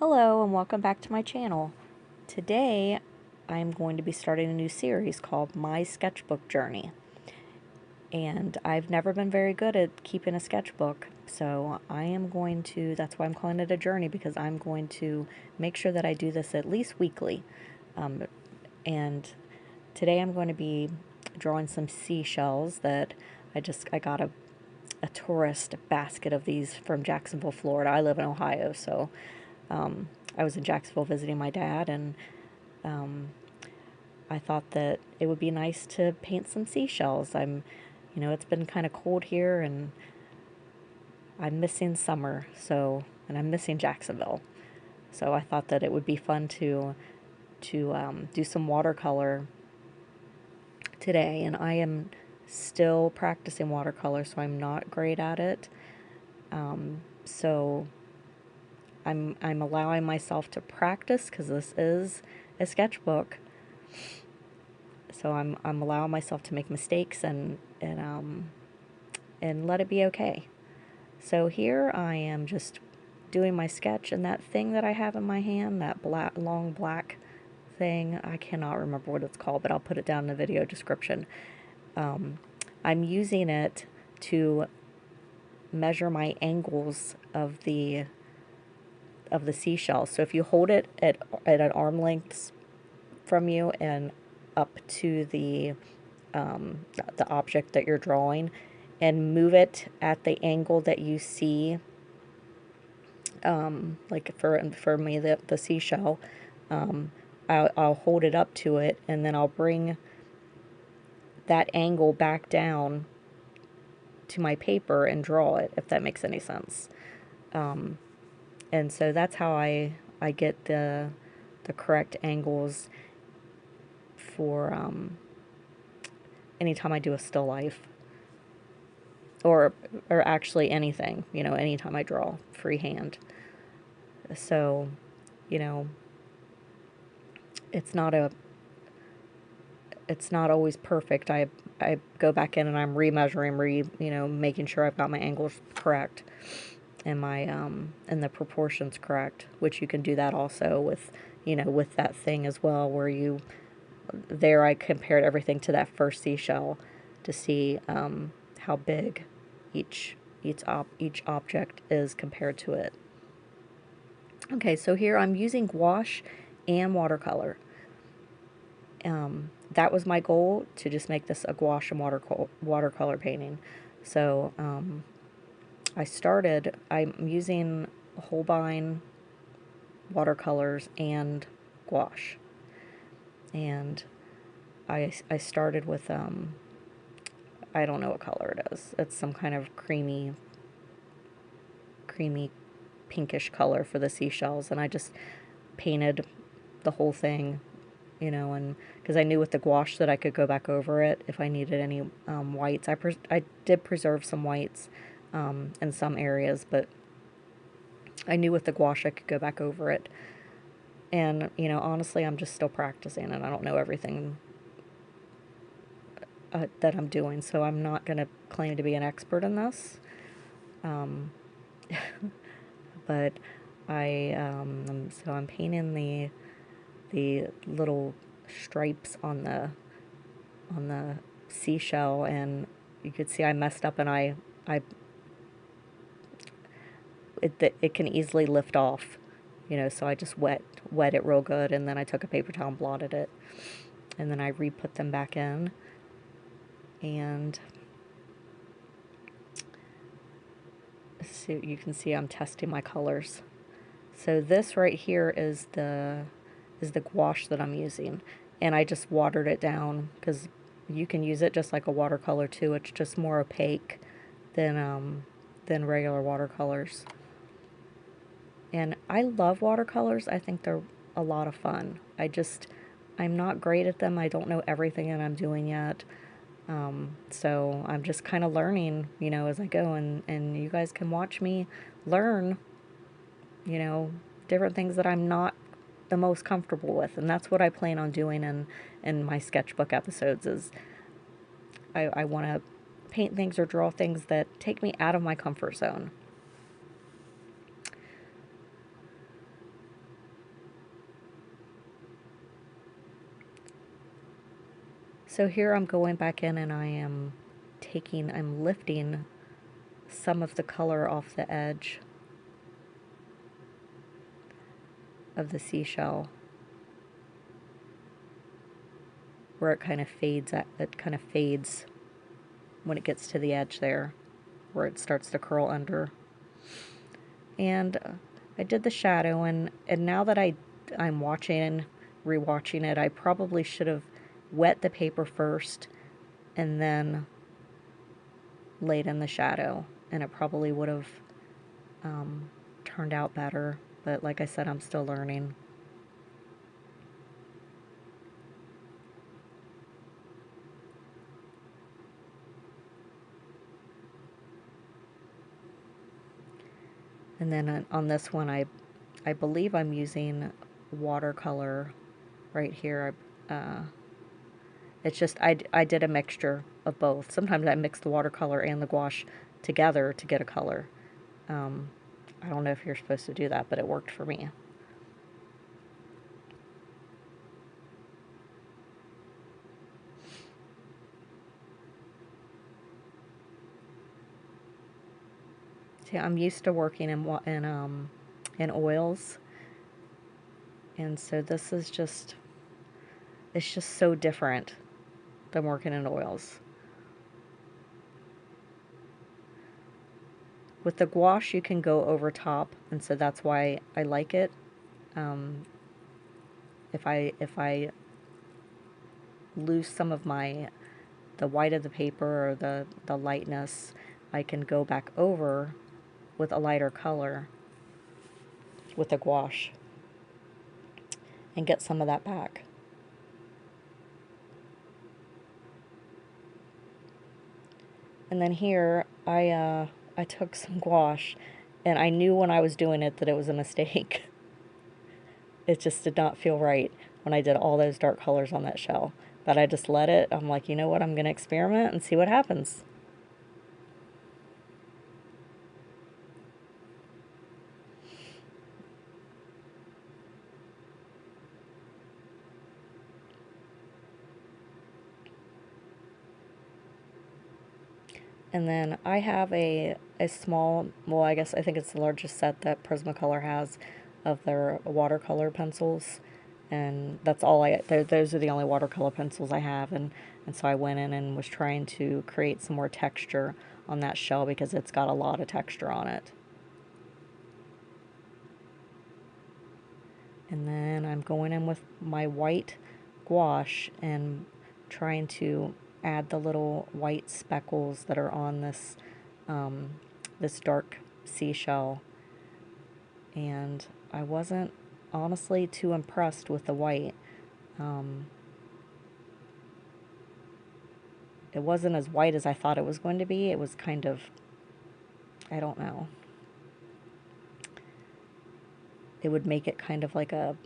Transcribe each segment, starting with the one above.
Hello and welcome back to my channel. Today I'm going to be starting a new series called My Sketchbook Journey. And I've never been very good at keeping a sketchbook, so that's why I'm calling it a journey, because I'm going to make sure that I do this at least weekly. And today I'm going to be drawing some seashells that I got a tourist basket of these from Jacksonville, Florida. I live in Ohio, so I was in Jacksonville visiting my dad, and I thought that it would be nice to paint some seashells. It's been kind of cold here, and I'm missing summer, and I'm missing Jacksonville. So I thought that it would be fun to do some watercolor today, and I am still practicing watercolor, so I'm not great at it. So I'm allowing myself to practice because this is a sketchbook. So I'm allowing myself to make mistakes and let it be okay. So here I am just doing my sketch, and that thing that I have in my hand, that long black thing, I cannot remember what it's called, but I'll put it down in the video description. I'm using it to measure my angles of the seashell. So if you hold it at an arm length from you and up to the object that you're drawing, and move it at the angle that you see, like for me, the seashell, I'll hold it up to it, and then I'll bring that angle back down to my paper and draw it, if that makes any sense. And so that's how I get the correct angles for anytime I do a still life, or actually anything, anytime I draw freehand. So, it's not always perfect. I go back in and I'm remeasuring, making sure I've got my angles correct and my and the proportions correct, which you can do that also with, with that thing as well, where I compared everything to that first seashell to see how big each object is compared to it. Okay, so here I'm using gouache and watercolor. That was my goal, to just make this a gouache and watercolor painting. So I'm using Holbein watercolors and gouache. And I started with, I don't know what color it is. It's some kind of creamy pinkish color for the seashells, and I just painted the whole thing, and because I knew with the gouache that I could go back over it if I needed any whites. I did preserve some whites in some areas, but I knew with the gouache I could go back over it. And, honestly, I'm just still practicing, and I don't know everything that I'm doing, so I'm not going to claim to be an expert in this. But I'm painting the little stripes on the seashell, and you could see I messed up, and it can easily lift off, so I just wet it real good, and then I took a paper towel and blotted it, and then I re-put them back in. And so you can see I'm testing my colors. So this right here is the gouache that I'm using, and I just watered it down because you can use it just like a watercolor too. It's just more opaque than regular watercolors. And I love watercolors. I think they're a lot of fun. I'm not great at them. I don't know everything that I'm doing yet. So I'm just kind of learning, as I go, and you guys can watch me learn, different things that I'm not the most comfortable with. And that's what I plan on doing in my sketchbook episodes, is I want to paint things or draw things that take me out of my comfort zone. So here I'm going back in and I'm lifting some of the color off the edge of the seashell where it kind of fades when it gets to the edge there, where it starts to curl under. And I did the shadow, and now that I'm rewatching it, I probably should have wet the paper first and then laid in the shadow, and it probably would have turned out better. But like I said, I'm still learning. And then on this one, I believe I'm using watercolor right here. It's just, I did a mixture of both. Sometimes I mix the watercolor and the gouache together to get a color. I don't know if you're supposed to do that, but it worked for me. See, I'm used to working in oils, and so this is just, it's just so different than working in oils. With the gouache, you can go over top, and so that's why I like it. If I lose some of the white of the paper or the lightness, I can go back over with a lighter color with the gouache and get some of that back. And then here, I took some gouache, and I knew when I was doing it that it was a mistake. It just did not feel right when I did all those dark colors on that shell. But I just let it. I'm like, you know what? I'm going to experiment and see what happens. And then I have a small, well, I think it's the largest set that Prismacolor has of their watercolor pencils. And that's all those are the only watercolor pencils I have. And so I went in and was trying to create some more texture on that shell because it's got a lot of texture on it. And then I'm going in with my white gouache and trying to add the little white speckles that are on this this dark seashell. And I wasn't honestly too impressed with the white. It wasn't as white as I thought it was going to be. It was kind of, I don't know. It would make it kind of like a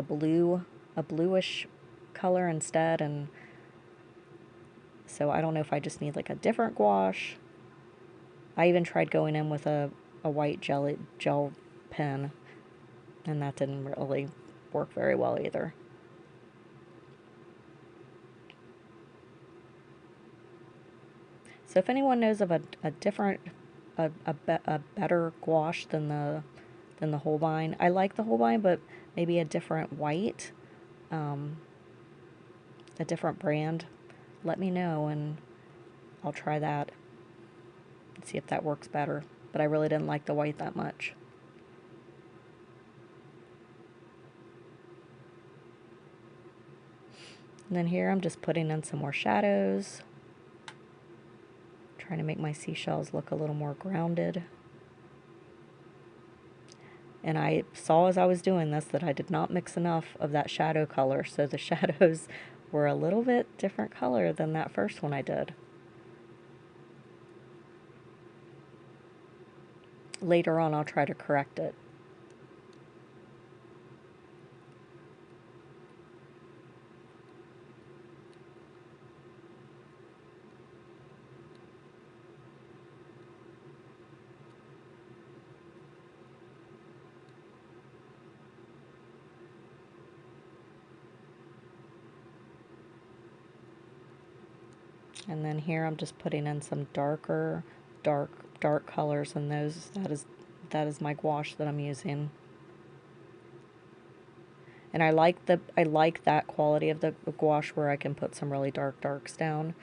bluish color instead, and so I don't know if I just need like a different gouache. I even tried going in with a white gel pen, and that didn't really work very well either. So if anyone knows of a different, a better gouache than the Holbein, I like the Holbein, but maybe a different white, a different brand, let me know and I'll try that and see if that works better. But I really didn't like the white that much. And then here I'm just putting in some more shadows, trying to make my seashells look a little more grounded. And I saw as I was doing this that I did not mix enough of that shadow color, so the shadows were a little bit different color than that first one I did. Later on I'll try to correct it. And then here I'm just putting in some dark colors, and that is my gouache that I'm using. And I like that quality of the gouache where I can put some really darks down.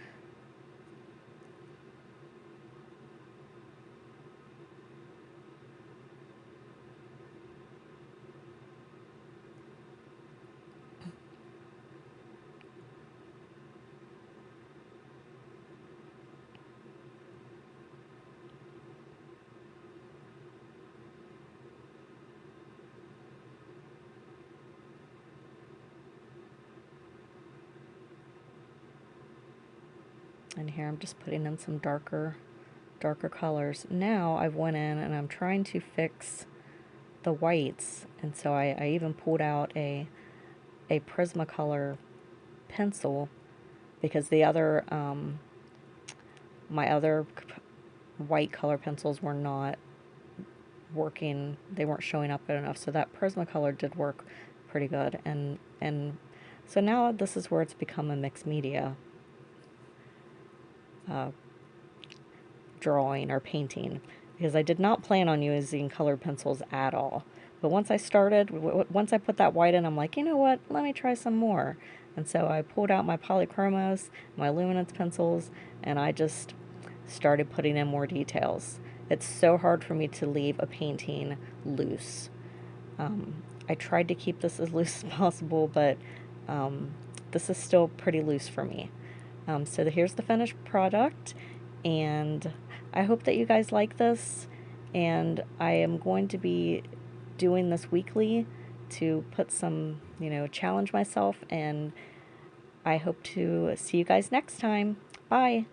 And here I'm just putting in some darker colors. Now I've went in and I'm trying to fix the whites, and so I even pulled out a Prismacolor pencil, because the other my other white color pencils were not working. They weren't showing up good enough, so that Prismacolor did work pretty good. And so now this is where it's become a mixed media drawing or painting, because I did not plan on using colored pencils at all. But once I put that white in, I'm like, you know what, let me try some more. And so I pulled out my polychromos, my luminance pencils, and I just started putting in more details. It's so hard for me to leave a painting loose. I tried to keep this as loose as possible, but this is still pretty loose for me. So here's the finished product, and I hope that you guys like this, and I am going to be doing this weekly to put some, challenge myself, and I hope to see you guys next time. Bye!